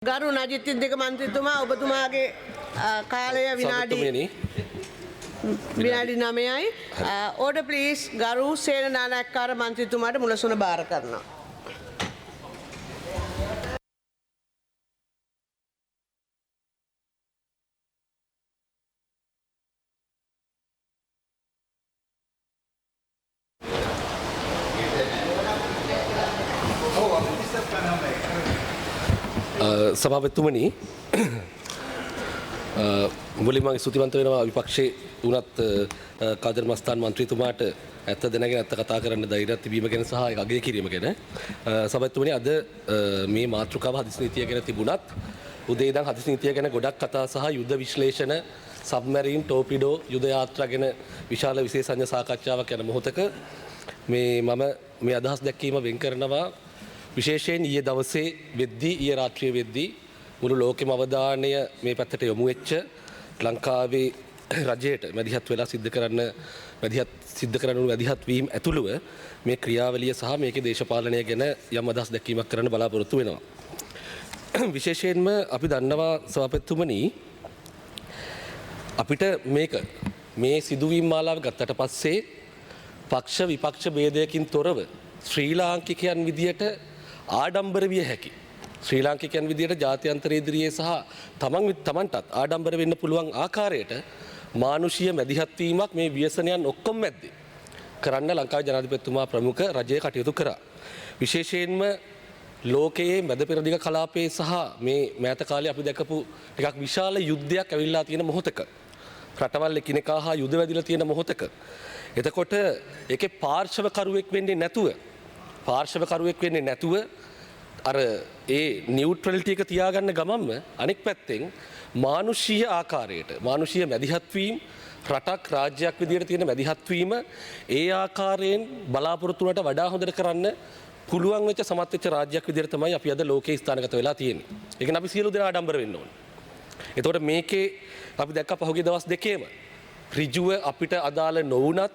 ගරු නජිත් තිද්දක මන්ත්‍රීතුමා ඔබතුමාගේ කාලය විනාඩි 9යි. ඕඩර් ප්ලීස් ගරු සේන නානායක්කාර මන්ත්‍රීතුමාට මුලසුන බාර කරනවා. සභාපතිතුමනි මුලින්ම ස්තුතිවන්ත වෙනවා විපක්ෂයේ වුණත් කාදර් මස්තාන් මන්ත්‍රීතුමාට ඇත්ත දැනගෙන ඇත්ත කතා කරන්න ධෛර්යයක් තිබීම ගැන සහ ඒක අගය කිරීම ගැන. සභාපතිතුමනි අද මේ මාතෘකාව හදිසි නීතිය ගැන තිබුණත් උදේ ඉඳන් හදිසි නීතිය ගැන ගොඩක් කතා සහ යුද්ධ විශ්ලේෂණ සබ්මරීන් ටෝපිඩෝ යුද යාත්‍රා ගැන විශාල විශේෂඥ සාකච්ඡාවක් යන මොහොතක මම මේ අදහස් දැක්වීම වෙන් කරනවා. විශේෂයෙන් ඊයේ දවසේ වෙද්දී ඊයේ රාත්‍රියේ වෙද්දී මුළු ලෝකෙම අවධානය මේ පැත්තට යොමු වෙච්ච ලංකාවේ රජයට මැදිහත් වෙලා සිද්ධ කරන මැදිහත් වීම ඇතුළුව මේ ක්‍රියාවලිය සහ මේකේ දේශපාලනය ගැන යම් අදහස් දැක්වීමක් කරන්න බලාපොරොත්තු වෙනවා. විශේෂයෙන්ම අපි දන්නවා සභාපතිතුමනි අපිට මේ සිදුවීම් මාලාව ගත්තට පස්සේ පක්ෂ විපක්ෂ ભેදයකින් තොරව ශ්‍රී ලාංකිකයන් විදියට ආඩම්බර විය හැකි. ශ්‍රී ලාංකිකයන් විදියට ජාත්‍යන්තර ඉදිරියේ සහ තමන්ටත් ආඩම්බර වෙන්න පුළුවන් ආකාරයට මානුෂීය මැදිහත් වීමක් මේ ව්‍යසනයන් ඔක්කොම මැද්දේ කරන්න ලංකාවේ ජනාධිපතිතුමා ප්‍රමුඛ රජය කටයුතු කරා. විශේෂයෙන්ම ලෝකයේ මැද පෙරදිග කලාපයේ සහ මේ මෑත කාලේ අපි දැකපු ටිකක් විශාල යුද්ධයක් ඇවිල්ලා තියෙන මොහොතක රටවල් එකිනෙකා හා යුද වැදිලා තියෙන මොහොතක එතකොට ඒකේ පාර්ශවකරුවෙක් වෙන්නේ නැතුව අර ඒ නියුට්‍රලිටි එක තියාගන්න ගමන්ම අනෙක් පැත්තෙන් මානුෂීය ආකාරයට මානුෂීය මැදිහත් වීම රටක් රාජ්‍යයක් විදියට තියෙන මැදිහත් වීම ඒ ආකාරයෙන් බලාපොරොත්තු වලට වඩා හොඳට කරන්න පුළුවන් වෙච්ච සමත් වෙච්ච රාජ්‍යයක් විදියට තමයි අපි අද ලෝකේ ස්ථානගත වෙලා තියෙන්නේ. ඒක නේ අපි සියලු දෙනා ආඩම්බර වෙන්න ඕනේ. එතකොට මේකේ අපි දැක්ක පහුගිය දවස් දෙකේම ඍජුව අපිට අදාළ නොවුනත්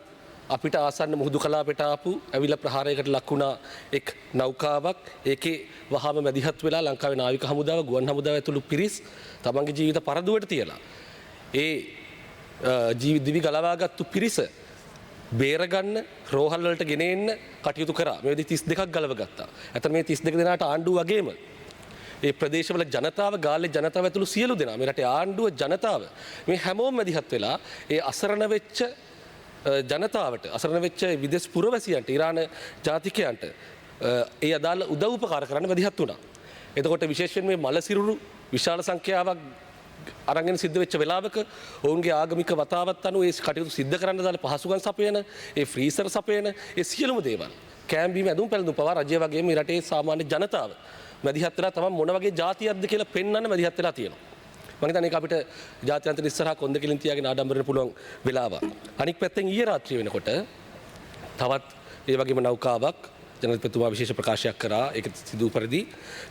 අපිට ආසන්න මුහුදු කලාපයට ආපු ඇවිල්ලා ප්‍රහාරයකට ලක් වුණා එක් නෞකාවක් ඒකේ වහාම මැදිහත් වෙලා ලංකාවේ නාවික හමුදාව ගුවන් හමුදාව ඇතුළු පිරිස් තමන්ගේ ජීවිත පරදුවට තියලා ඒ දිවි ගලවාගත්තු පිරිස බේරගන්න රෝහල් වලට ගෙන එන්න කටයුතු කරා. මේ විදිහ 32ක් ගලව ගත්තා. ඇතන මේ 32 දෙනාට ආණ්ඩුව වගේම ඒ ප්‍රදේශවල ජනතාව ගාල්ලේ ජනතාව ඇතුළු සියලු දෙනා මේ රටේ ආණ්ඩුව ජනතාව මේ හැමෝම මැදිහත් වෙලා ඒ අසරණ වෙච්ච ජනතාවට අසරණ වෙච්ච විදේශ පුරවැසියන්ට ඉරාන ජාතිකයන්ට ඒ අදාළ උදව් උපකාර කරන්න මැදිහත් වුණා. එතකොට විශේෂයෙන් මේ මලසිරුරු විශාල සංඛ්‍යාවක් අරගෙන සිද්ධ වෙච්ච වෙලාවක ඔවුන්ගේ ආගමික වතාවත් අනුව ඒ කටයුතු සිද්ධ කරන්න දාලා පහසුකම් සපයන ඒ ෆ්‍රීසර් සපයන ඒ සියලුම දේවල් කැම්බීම ඇඳුම් පැළඳුම් පවා රජය වගේම මේ රටේ සාමාන්‍ය ජනතාව මැදිහත් වෙලා තමයි මොන වගේ ජාතියක්ද කියලා පෙන්වන්න මැදිහත් වෙලා තියෙනවා. මම හිතන්නේ ඒක අපිට ජාත්‍යන්තර ඉස්සරහා කොන්ද කෙලින් තියාගෙන ආඩම්බර වෙන්න පුළුවන් වෙලාවක්. අනික් පැත්තෙන් ඊයේ රාත්‍රිය වෙනකොට තවත් ඒ වගේම නෞකාවක් ජනාධිපතිතුමා විශේෂ ප්‍රකාශයක් කරා. ඒක සිදු පරිදි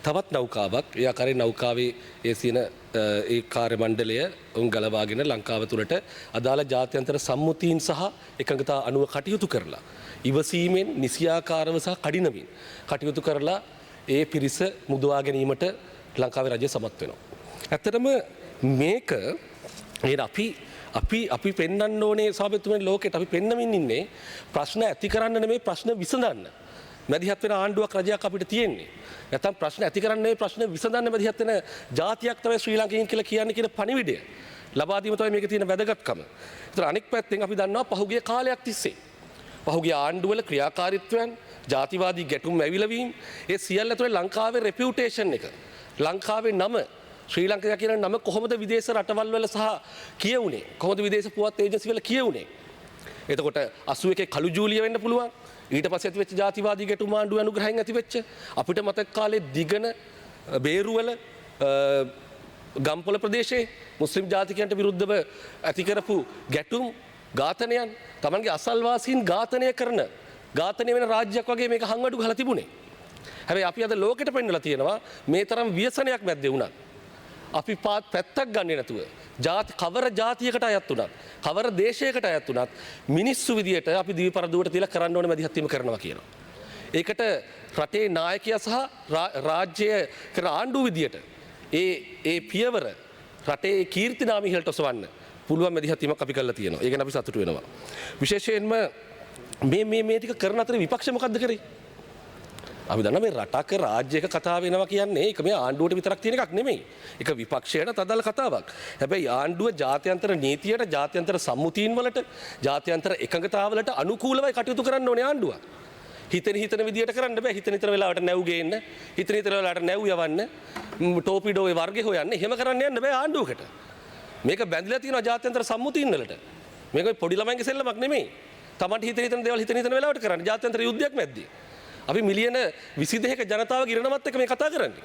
තවත් නෞකාවක් ඒ ආකාරයේ නෞකාවේ ඒ සියන ඒ කාර්ය මණ්ඩලය උන් ගලවාගෙන ලංකාව තුළට අදාළ ජාත්‍යන්තර සම්මුතීන් සහ එකඟතා අනුව කටයුතු කරලා ඉවසීමෙන් නිසියාකාරව සහ කඩිනමින් කටයුතු කරලා ඒ පිරිස මුදවා ගැනීමට ලංකාවේ රජය සමත් වෙනවා. ඇත්තටම මේක අපි පෙන්වන්න ඕනේ සභාපතිතුමනි ලෝකෙට අපි පෙන්වමින් ඉන්නේ ප්‍රශ්න ඇති කරන්න නෙමෙයි ප්‍රශ්න විසඳන්න. මැදිහත් වෙන ආණ්ඩුවක් රජයක් අපිට තියෙන්නේ. නැත්නම් ප්‍රශ්න ඇති කරන්න නෙමෙයි ප්‍රශ්න විසඳන්න මැදිහත් වෙන ජාතියක් තමයි ශ්‍රී ලංකෙන් කියලා කියන්නේ කියන පණිවිඩය. ලබා දීම තමයි මේකේ තියෙන වැදගත්කම. ඒතර අනෙක් පැත්තෙන් අපි දන්නවා පහුගිය කාලයක් තිස්සේ පහුගිය ආණ්ඩුවල ක්‍රියාකාරීත්වයන් ජාතිවාදී ගැටුම් ඇවිලවීම ඒ සියල්ල ඇතුලේ ලංකාවේ රෙපියුටේෂන් එක ලංකාවේ නම ශ්‍රී ලංකාව කියන නම කොහොමද විදේශ රටවල් වල සහ කියවුනේ කොහොමද විදේශ පුවත් ඒජන්සි වල කියවුනේ. එතකොට 81 කළු ජූලිය වෙන්න පුළුවන්. ඊට පස්සේ ඇති වෙච්ච ජාතිවාදී ගැටුම් ආණ්ඩුව අනුග්‍රහයෙන් ඇති වෙච්ච අපිට මතක කාලේ දිගන බේරුවල ගම්පොළ ප්‍රදේශයේ මුස්ලිම් ජාතිකයන්ට විරුද්ධව ඇති කරපු ගැටුම් ඝාතනයන් තමන්ගේ අසල්වාසීන් ඝාතනය වෙන රාජ්‍යයක් වගේ මේක හංගඩු ගහලා තිබුණේ. හැබැයි අපි අද ලෝකෙට පෙන්නලා තියෙනවා මේ තරම් ව්‍යසනයක් මැද්දේ වුණත් අපි පැත්තක් ගන්නේ නැතුව කවර ජාතියකට අයත් වුණත් කවර දේශයකට අයත් වුණත් මිනිස්සු විදියට අපි දිවි පරදුවට තියලා කරන්න ඕනේ මැදිහත් වීම කරනවා කියනවා. ඒකට රටේ නායකයා සහ රාජ්‍ය කරන ආණ්ඩුව විදියට ඒ පියවර රටේ කීර්තිනාම ඉහළට ඔසවන්න පුළුවන් මැදිහත්වීමක් අපි කරලා තියෙනවා. ඒ ගැන අපි සතුටු වෙනවා. විශේෂයෙන්ම මේ ටික කරන අතර විපක්ෂ මොකද්ද කරේ? අපි දන්නවා මේ රටක රාජ්‍යයක කතා වෙනවා කියන්නේ ඒක මේ ආණ්ඩුවට විතරක් තියෙන එකක් නෙමෙයි. ඒක විපක්ෂයට අදාළ කතාවක්. හැබැයි ආණ්ඩුව ජාත්‍යන්තර නීතියට, ජාත්‍යන්තර සම්මුතීන් වලට, ජාත්‍යන්තර එකඟතාවලට අනුකූලවයි කටයුතු කරන්න ඕනේ ආණ්ඩුව. හිතන විදියට කරන්න බෑ. හිතන වෙලාවට නැව් ගේන්න, හිතන වෙලාවට නැව් යවන්න, ටෝපිඩෝේ වර්ගය හොයන්න. එහෙම කරන්න යන්න බෑ ආණ්ඩුවකට. මේක බැඳිලා තියෙනවා ජාත්‍යන්තර සම්මුතීන් වලට. මේක පොඩි ළමයින්ගේ සෙල්ලමක් නෙමෙයි. තමන්ට හිතන දේවල් හිතන වෙලාවට කරන්න. ජාත්‍යන්තර යුද්ධයක් මැද්දේ. අපි මිලියන 22ක ජනතාවගේ ඉරණමත් එක්ක මේ කතා කරන්නේ.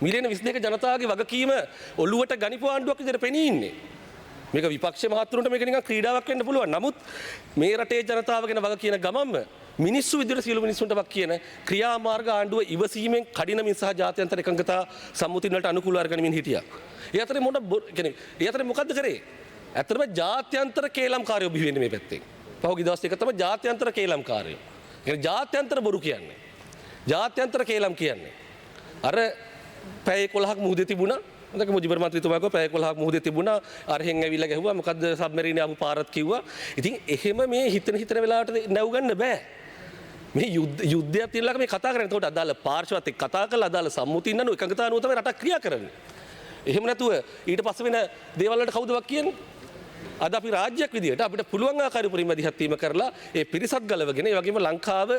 මිලියන 22ක ජනතාවගේ වගකීම ඔළුවට ගනිපු ආණ්ඩුවක් විදිහට පෙනී ඉන්නේ. මේක විපක්ෂ මහත්තුරුන්ට මේක නිකන් ක්‍රීඩාවක් වෙන්න පුළුවන්. නමුත් මේ රටේ ජනතාව ගැන වග කියන ගමන්ම මිනිස්සු විදිහට සියලු මිනිස්සුන්ට වක් කියන ක්‍රියාමාර්ග ආණ්ඩුව ඉවසීමෙන් කඩිනමින් සහ ජාත්‍යන්තර එකඟතා සම්මුතින් වලට අනුකූලව අරගෙනමින් හිටියා. ඒ අතරේ මොකද්ද කරේ? ඇත්තටම ජාත්‍යන්තර කේලම්කාරයෝ බිහි වෙන්නේ මේ පැත්තෙන්. පහුගිය දවස් දෙක තමයි ජාත්‍යන්තර කේලම්කාරයෝ. කියන්නේ ජාත්‍යන්තර බොරු කියන්නේ. ජාත්‍යන්තර කේලම් කියන්නේ. අර පැය 11ක් මුහුදේ තිබුණා. හොඳට මුජිබර් මන්ත්‍රීතුමා කිව්වා පැය 11ක් මුහුදේ තිබුණා. අරහෙන් ඇවිල්ලා ගැහුවා. මොකද්ද සබ්මරීනේ ආපු පාරත් කිව්වා. ඉතින් එහෙම මේ හිතන වෙලාවට නැව් ගන්න බෑ. මේ යුද්ධයක් තියෙනලක මේ කතා කරන්නේ. එතකොට අදාළ පාර්ශවත් එක්ක කතා කරලා අදාළ සම්මුතින් නනු එකඟතාවනුව තමයි රටක් ක්‍රියා කරන්නේ. එහෙම නැතුව ඊට පස්සේ වෙන දේවල් වලට කවුද වක් කියන්නේ? අද අපි රාජ්‍යයක් විදිහට අපිට පුළුවන් ආකාරය උපරිම මැදිහත්වීම කරලා ඒ පිරිසත් ගලවගෙන ඒ වගේම ලංකාව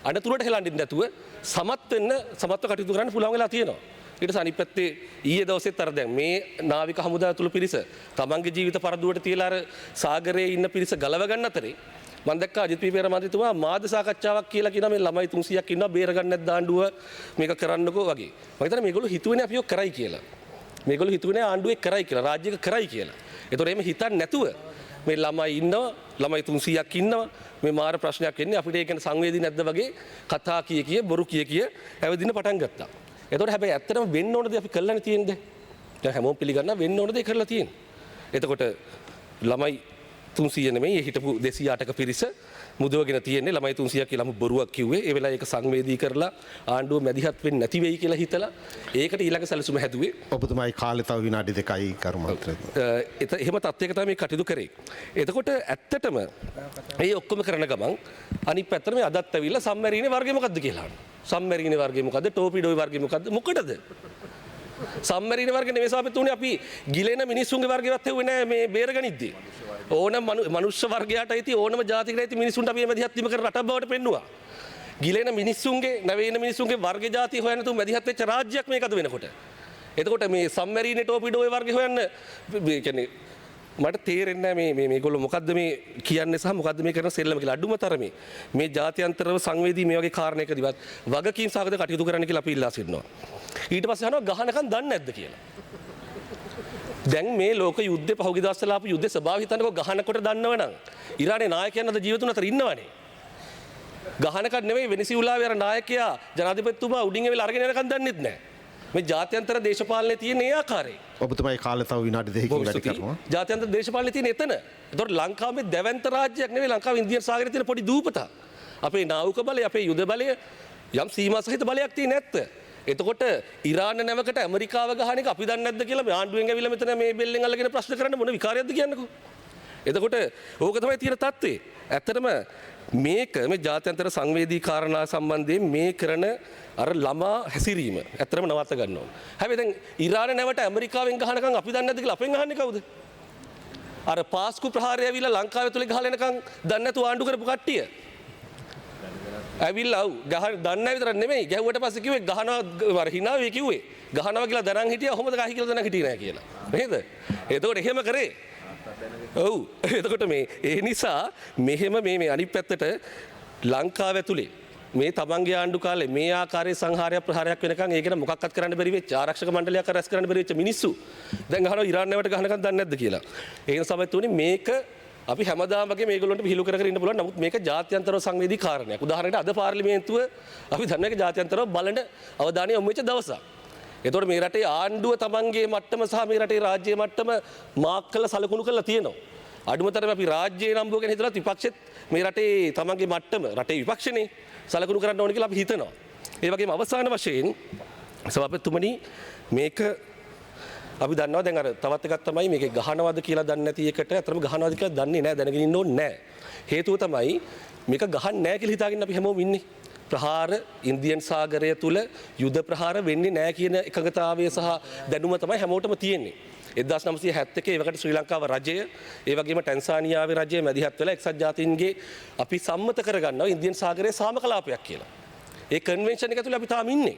අනතුරට හෙලන්නේ නැතුව සමත්ව කටයුතු කරන්න පුළුවන් වෙලා තියෙනවා. ඊට පස්සේ අනිත් පැත්තේ ඊයේ දවසෙත් අර දැන් මේ නාවික හමුදාව තුල පිරිස තමන්ගේ ජීවිත පරදුවට තියලා අර සාගරයේ ඉන්න පිරිස ගලව ගන්න අතරේ මම දැක්කා අජිත් පීපේර මන්ත්‍රීතුමා මාධ්‍ය සාකච්ඡාවක් කියලා කියන මේ ළමයි 300ක් ඉන්නවා බේර ගන්න නැද්ද ආණ්ඩුව මේක කරන්නකෝ වගේ. මම හිතන්නේ මේගොල්ලෝ හිතුවේනේ අපිව කරයි කියලා. මේගොල්ලෝ හිතුවේනේ ආණ්ඩුවේ කරයි කියලා රාජ්‍යයක කරයි කියලා. ඒතොර එහෙම හිතන්නේ නැතුව මේ ළමයි ඉන්නවා ළමයි 300ක් ඉන්නවා මේ මාර ප්‍රශ්නයක් එන්නේ අපිට ඒක ගැන සංවේදී නැද්ද වගේ කතා කිය බොරු කිය ඇවිදින්න පටන් ගත්තා. ඒතොර හැබැයි ඇත්තටම වෙන්න ඕන දේ අපි කළානේ තියෙන්නේ. දැන් හැමෝම පිළිගන්නවා වෙන්න ඕන දේ කරලා තියෙන්නේ. එතකොට ළමයි 300 නෙමෙයි හිටපු 208ක පිරිස මුදවගෙන තියෙන්නේ ළමයි 300ක් කියලා බොරුවක් කිව්වේ. ඒ වෙලාවේ ඒක සංවේදී කරලා ආණ්ඩුව මැදිහත් වෙන්නේ නැති වෙයි කියලා හිතලා ඒකට ඊළඟ සැලසුම හැදුවේ. ඔබතුමායි කාලේ තව විනාඩි 2යි කරුමන්ත්‍රී. එහෙම තත්ත්වයක තමයි මේ කටයුතු කරේ. එතකොට ඇත්තටම මේ ඔක්කොම කරන ගමන් අනිත් පැත්තට මේ අදත් ඇවිල්ලා සම්මැරීනේ වර්ගය මොකද්ද කියලා අහනවා. සම්මැරීනේ වර්ගය මොකද්ද? ටෝපිඩෝයි වර්ගය මොකද්ද? මොකටද? සම්මැරීනේ වර්ගය නෙවෙයි සාපේත උනේ අපි ගිලෙන මිනිස්සුන්ගේ වර්ගයවත් හෙව්වේ නෑ මේ බේරගනිද්දී. ඕනම මනුෂ්‍ය වර්ගයට අයිති ඕනම ජාතියකට අයිති මිනිසුන්ට අපි මැදිහත්වීම කර රටක් බවට පෙන්නුවා. ගිලෙන මිනිස්සුන්ගේ නැවෙන මිනිස්සුන්ගේ වර්ග ජාතිය හොයන්න තු මැදිහත් වෙච්ච රාජ්‍යයක් මේකද වෙනකොට. එතකොට මේ සම්මැරීනේ ටෝපිඩෝයේ වර්ගය හොයන්න කියන්නේ මට තේරෙන්නේ නැහැ මේගොල්ලෝ මොකද්ද මේ කියන්නේ සහ මොකද්ද මේ කරන සෙල්ලම කියලා. අඩුම තරමේ මේ ජාත්‍යන්තරව සංවේදී මේ වගේ කාරණයකදීවත් වගකීම් සහගත කටයුතු කරන්න කියලා අපි ඉල්ලා සිටිනවා. ඊට පස්සේ අහනවා ගහනකම් දන්නේ නැද්ද කියලා. දැන් මේ ලෝක යුද්ධේ පහුගිය දවස්වල ආපු යුද්ධේ ස්වභාවය හිතන්නකෝ ගහනකොට දන්නවනම් ඉරානයේ නායකයන් අද ජීවිතුන් අතර ඉන්නවනේ. ගහනකට නෙවෙයි වෙනිසියුලාවේ අර නායකයා ජනාධිපතිතුමා උඩින් ඇවිල්ලා අරගෙන යනකම් දන්නෙත් නැහැ. මේ ජාත්‍යන්තර දේශපාලනයේ තියෙන ඒ ආකාරය. ඔබතුමායි කාලේ තව විනාඩි 2කින් වැඩි කරනවා. ජාත්‍යන්තර දේශපාලනයේ තියෙන එතන. ඒතකොට ලංකාවේ දැවැන්ත රාජ්‍යයක් නෙවෙයි ලංකාවේ ඉන්දියන් සාගරයේ තියෙන පොඩි දූපතක්. අපේ නාවික බලය, අපේ යුද බලය යම් සීමා සහිත බලයක් තියෙන ඇත්ත. එතකොට ඉරාන නැවකට ඇමරිකාව ගහන එක අපි දන්නේ නැද්ද කියලා මේ ආණ්ඩුවෙන් ඇවිල්ලා මෙතන මේ බෙල්ලෙන් අල්ලගෙන ප්‍රශ්න කරන්න මොන විකාරයක්ද කියන්නකෝ. එතකොට ඕක තමයි තියෙන තත්ත්වය. ඇත්තටම මේක මේ ජාත්‍යන්තර සංවේදී කාරණා සම්බන්ධයෙන් මේ කරන අර ළමා හැසිරීම ඇත්තටම නවත්ත ගන්න ඕන. හැබැයි දැන් ඉරාන නැවට ඇමරිකාවෙන් ගහනකම් අපි දන්නේ නැද්ද කියලා අපෙන් අහන්නේ කවුද? අර පාස්කු ප්‍රහාරය ඇවිල්ලා ලංකාවේ තුල ගහලා එනකම් දන්නේ නැතුව ආණ්ඩු කරපු කට්ටිය. ඇවිල්ලා දන්න විතර නෙමෙයි ගැහුවට පස්සේ කිව්වේ ගහනවා අර හිනාවේ කිව්වේ ගහනවා කියලා දරන් හිටියා කොහොමද ගහයි කියලා දරන් හිටියේ නැහැ කියලා නේද? එතකොට එහෙම කරේ. ඔව් එතකොට මේ ඒ නිසා මෙහෙම මේ අනිත් පැත්තට ලංකාව ඇතුලේ මේ තමන්ගේ ආණ්ඩු කාලේ මේ ආකාරයේ සංහාරයක් ප්‍රහාරයක් වෙනකන් ඒක ගැන මොකක්වත් කරන්න බැරි වෙච්ච ආරක්ෂක මණ්ඩලයක් රැස් කරන්න බැරි වෙච්ච මිනිස්සු දැන් අහනවා ඉරාන් නැවට ගහනකම් දන්නේ නැද්ද කියලා. ඒ නිසා තමයි තුනේ මේක අපි හැමදාම වගේ මේගොල්ලන්ට විහිළු කර කර ඉන්න පුළුවන්. නමුත් මේක ජාත්‍යන්තරව සංවේදී කාරණයක්. උදාහරණයකට අද පාර්ලිමේන්තුව අපි දන්න එක ජාත්‍යන්තරව බලන අවධානය යොමු වෙච්ච දවසක්. එතකොට මේ රටේ ආණ්ඩුව තමන්ගේ මට්ටම සහ මේ රටේ රාජ්‍ය මට්ටම මාක් කළ සලකුණු කරලා තියෙනවා. අඩුම තරමේ අපි රාජ්‍යයේ නම්බුව ගැන හිතලා විපක්ෂෙත් මේ රටේ තමන්ගේ මට්ටම රටේ විපක්ෂනේ සලකුණු කරන්න ඕන කියලා අපි හිතනවා. ඒ වගේම අවසාන වශයෙන් සභාපතිතුමනි මේක අපි දන්නවා දැන් අර තවත් එකක් තමයි මේකේ ගහනවද කියලා දන්නේ නැති එකට අතරම ගහනවද කියලා දන්නේ නැහැ දැනගෙන ඉන්න ඕනේ නැහැ. හේතුව තමයි මේක ගහන්නේ නැහැ කියලා හිතාගෙන අපි හැමෝම ඉන්නේ. ප්‍රහාර ඉන්දියන් සාගරය තුල යුද ප්‍රහාර වෙන්නේ නැහැ කියන එකඟතාවය සහ දැනුම තමයි හැමෝටම තියෙන්නේ. 1971 ඒවකට ශ්‍රී ලංකාව රජය ඒ වගේම ටැන්සානියාවේ රජය මැදිහත් වෙලා එක්සත් ජාතීන්ගේ අපි සම්මත කරගන්නවා ඉන්දියන් සාගරයේ සාමකලාපයක් කියලා. ඒ කන්වෙන්ෂන් එක ඇතුළේ අපි තාම ඉන්නේ.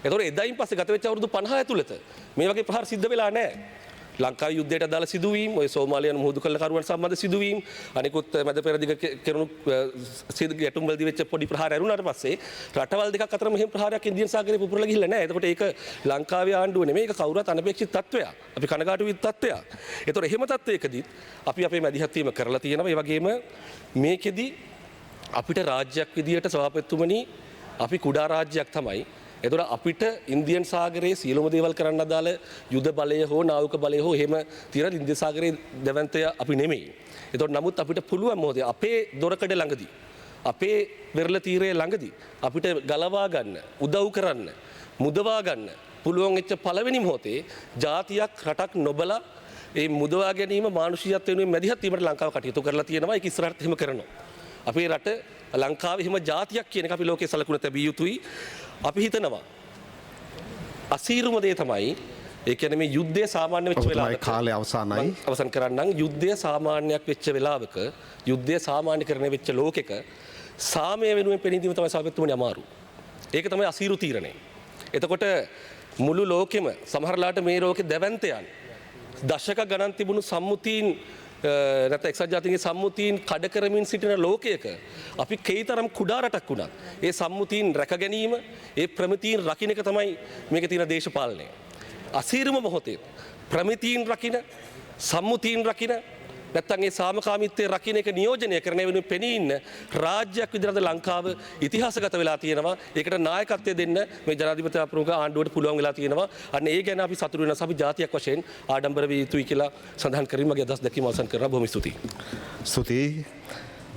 ඒතකොට එදායින් පස්සේ ගත වෙච්ච අවුරුදු 50 ඇතුළත මේ වගේ ප්‍රහාර සිද්ධ වෙලා නැහැ. ලංකාවේ යුද්ධයට අදාළ සිදුවීම්, ඔය සෝමාලියානු මුහුදු කළකරුවන් සම්බන්ධ සිදුවීම්, අනිකුත් මැද පෙරදිග කෙරුණු ගැටුම් වලදී වෙච්ච පොඩි ප්‍රහාර ඇරුණාට පස්සේ රටවල් දෙකක් අතර මෙහෙම ප්‍රහාරයක් ඉන්දියන් සාගරේ පුපුරලා ගිහිල්ලා නැහැ. ඒතකොට ඒක ලංකාවේ ආණ්ඩුව නෙමෙයි, ඒක කවුරුත් අනපේක්ෂිත තත්ත්වයක්. අපි කනගාටු වෙච්ච තත්ත්වයක්. ඒතකොට එහෙම තත්ත්වයකදී අපි අපේ මැදිහත් වීම කරලා තියෙනවා. ඒ වගේම මේකෙදි අපිට රාජ්‍යයක් විදියට සභාපතිතුමනි අපි කුඩා රාජ්‍යයක් තමයි. එතකොට අපිට ඉන්දියන් සාගරයේ සියලුම දේවල් කරන්න අදාළ යුද බලය හෝ නාවික බලය හෝ එහෙම තියෙන ඉන්දියන් සාගරයේ දැවැන්තය අපි නෙමෙයි. එතකොට නමුත් අපිට පුළුවන් මොහොතේ අපේ දොරකඩ ළඟදී අපේ වෙරළ තීරයේ ළඟදී අපිට ගලවා ගන්න, උදව් කරන්න, මුදවා ගන්න පුළුවන් වෙච්ච පළවෙනි මොහොතේ ජාතියක් රටක් නොබලා ඒ මුදවා ගැනීම මානුෂිකත්වය වෙනුවෙන් මැදිහත් වීමට ලංකාව කටයුතු කරලා තියෙනවා. ඒක ඉස්සරහට එහෙම කරනවා. අපේ රට ලංකාවේ එහෙම ජාතියක් කියන එක අපි ලෝකයේ සලකුණ තැබිය යුතුයි. අපි හිතනවා අසීරුම දේ තමයි ඒ කියන්නේ මේ යුද්ධය සාමාන්‍ය වෙච්ච වෙලාවක කාලය අවසానයි අවසන් කරන්නම් යුද්ධය සාමාන්‍යයක් වෙච්ච වෙලාවක යුද්ධය සාමාන්‍යකරණය වෙච්ච ලෝකෙක සාමය වෙනුවෙන් පෙනීදීම තමයි සාපේක්ෂවම අමාරු. ඒක තමයි අසීරු තීරණය. එතකොට මුළු ලෝකෙම සමහරලාට මේ ලෝකේ දැවැන්තයන් දශක ගණන් තිබුණු සම්මුතීන් නැත්නම් එක්සත් ජාතීන්ගේ සම්මුතීන් කඩ කරමින් සිටින ලෝකයක අපි කීතරම් කුඩා රටක් වුණත් ඒ සම්මුතීන් රැක ගැනීම ඒ ප්‍රමිතීන් රකින්න එක තමයි මේකේ තියෙන දේශපාලනය. අසීරුම මොහොතේ ප්‍රමිතීන් රකින්න සම්මුතීන් රකින්න නැත්නම් ඒ සාමකාමීත්වයේ රකින්න එක නියෝජනය කරන වෙනුවෙන් පෙනී ඉන්න රාජ්‍යයක් විදිහට ලංකාව ඉතිහාසගත වෙලා තියෙනවා. ඒකට නායකත්වය දෙන්න මේ ජනාධිපති ප්‍රමුඛ ආණ්ඩුවට පුළුවන් වෙලා තියෙනවා. අන්න ඒ ගැන අපි සතුටු වෙනවා. අපි ජාතියක් වශයෙන් ආඩම්බර විය යුතුයි කියලා සඳහන් කරමින් මගේ අදහස් දැකීම අවසන් කරනවා. බොහොම ස්තුතියි. ස්තුතියි